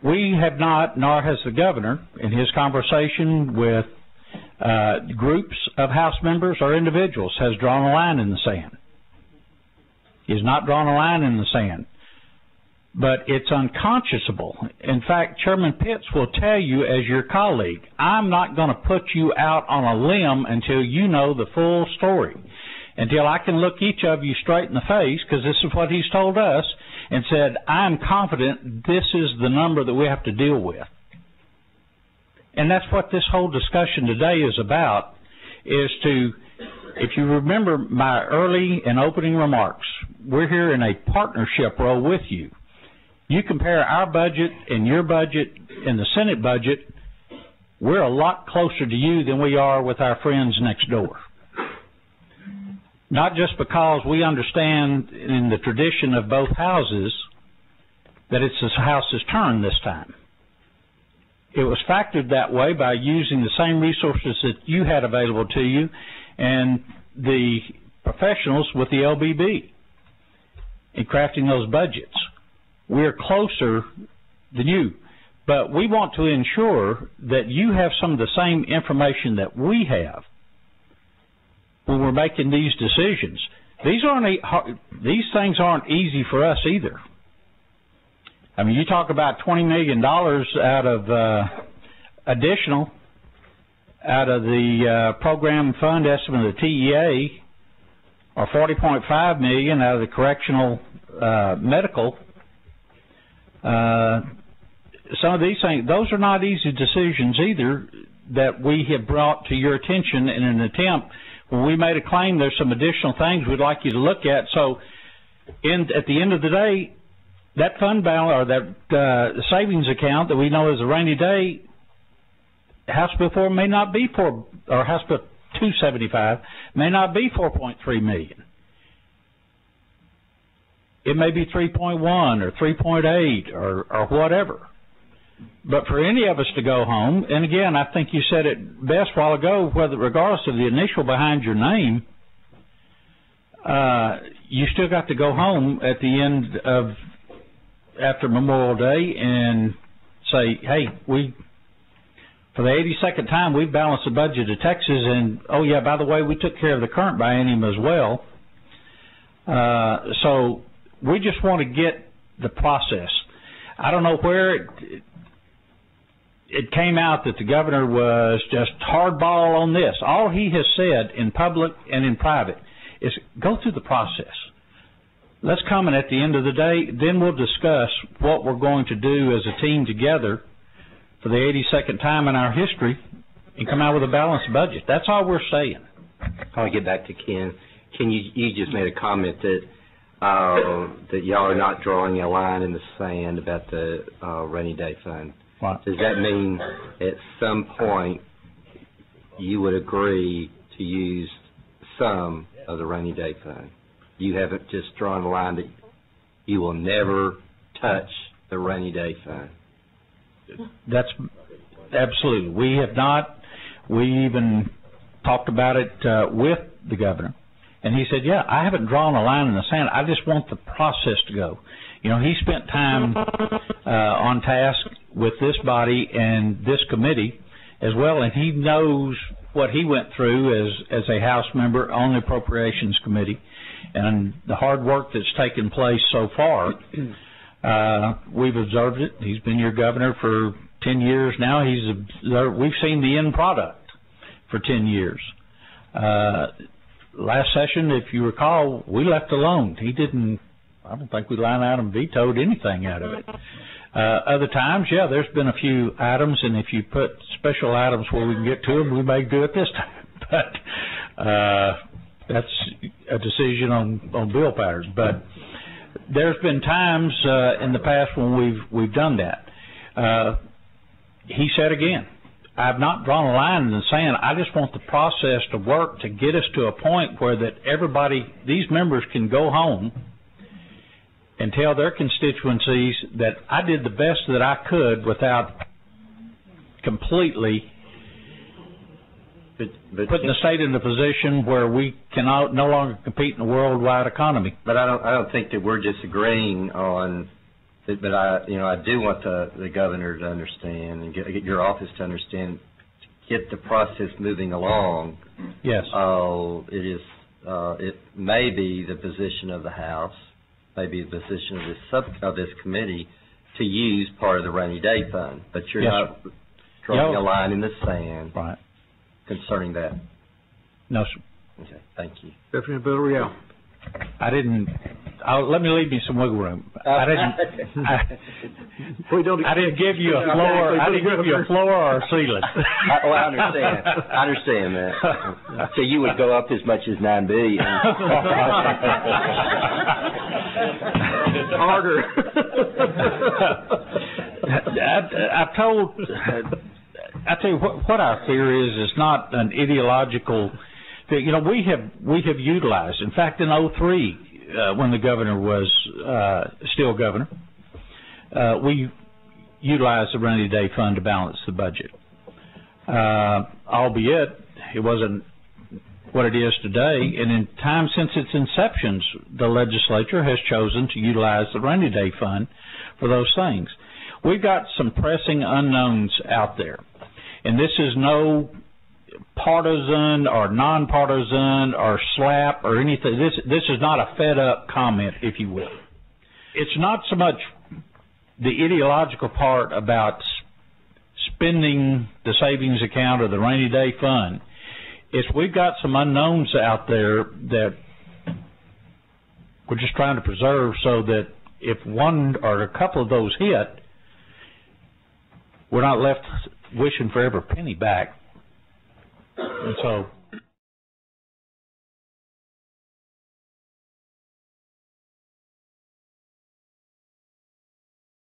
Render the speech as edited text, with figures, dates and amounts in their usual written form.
We have not, nor has the governor, in his conversation with groups of House members or individuals, has drawn a line in the sand. He has not drawn a line in the sand. But it's unconscionable. In fact, Chairman Pitts will tell you as your colleague, I'm not going to put you out on a limb until you know the full story, until I can look each of you straight in the face, because this is what he's told us, and said, I'm confident this is the number that we have to deal with. And that's what this whole discussion today is about, is to, if you remember my early and opening remarks, we're here in a partnership role with you. You compare our budget and your budget and the Senate budget, we're a lot closer to you than we are with our friends next door. Not just because we understand in the tradition of both houses that it's the House's turn this time. It was factored that way by using the same resources that you had available to you and the professionals with the LBB in crafting those budgets. We're closer than you, but we want to ensure that you have some of the same information that we have when we're making these decisions. These things aren't easy for us either. I mean, you talk about $20 million out of additional out of the program fund estimate of the TEA, or $40.5 million out of the correctional medical. Some of these things, those are not easy decisions either that we have brought to your attention in an attempt. When we made a claim, there's some additional things we'd like you to look at. So at the end of the day, that fund balance, or that savings account that we know is a rainy day, House Bill 4 may not be or House Bill 275 may not be $4.3 million. It may be 3.1 or 3.8 or whatever. But for any of us to go home, and again, I think you said it best a while ago, whether regardless of the initial behind your name, you still got to go home at the end of after Memorial Day and say, hey, for the 82nd time, we've balanced the budget of Texas, and, oh, yeah, by the way, we took care of the current biennium as well. So we just want to get the process. I don't know where it came out that the governor was just hardball on this. All he has said in public and in private is go through the process. Let's come, and at the end of the day, then we'll discuss what we're going to do as a team together for the 82nd time in our history and come out with a balanced budget. That's all we're saying. I want to get back to Ken. Ken, you just made a comment that that y'all are not drawing a line in the sand about the rainy day fund. What? Does that mean at some point you would agree to use some of the rainy day fund? You haven't just drawn a line that you will never touch the rainy day fund. That's absolutely. We have not. We even talked about it with the governor. And he said, yeah, I haven't drawn a line in the sand. I just want the process to go. You know, he spent time on task with this body and this committee as well, and he knows what he went through as a House member on the Appropriations Committee and the hard work that's taken place so far. We've observed it. He's been your governor for 10 years now. We've seen the end product for 10 years. Last session, if you recall, we left alone. I don't think we line out and vetoed anything out of it. Other times, yeah, there's been a few items, and if you put special items where we can get to them, we may do it this time. But that's a decision on bill patterns. But there's been times in the past when we've done that. He said again, I've not drawn a line in the sand. I just want the process to work to get us to a point where that these members can go home and tell their constituencies that I did the best that I could without completely putting the state in a position where we can no longer compete in a worldwide economy. But I don't think that we're disagreeing on But I do want the governor to understand and get your office to understand, get the process moving along. Yes. It may be the position of the House, maybe the position of this committee to use part of the rainy day fund, but you're not drawing a line in the sand concerning that. No, sir. Okay, thank you. Representative Villarreal. Let me leave me some wiggle room. I didn't give you a floor. I didn't give you a floor or a ceiling. I understand. I understand that. So you would go up as much as $9 billion. Harder. I tell you what our fear is. It's not an ideological. We have utilized. In fact, in 2003, when the governor was still governor, we utilized the rainy day fund to balance the budget. Albeit it wasn't what it is today, and in time since its inception, the legislature has chosen to utilize the rainy day fund for those things. We've got some pressing unknowns out there, and this is no partisan or nonpartisan or slap or anything. This is not a fed up comment, if you will. It's not so much the ideological part about spending the savings account or the rainy day fund. It's we've got some unknowns out there that we're just trying to preserve so that if one or a couple of those hit, we're not left wishing for every penny back. And so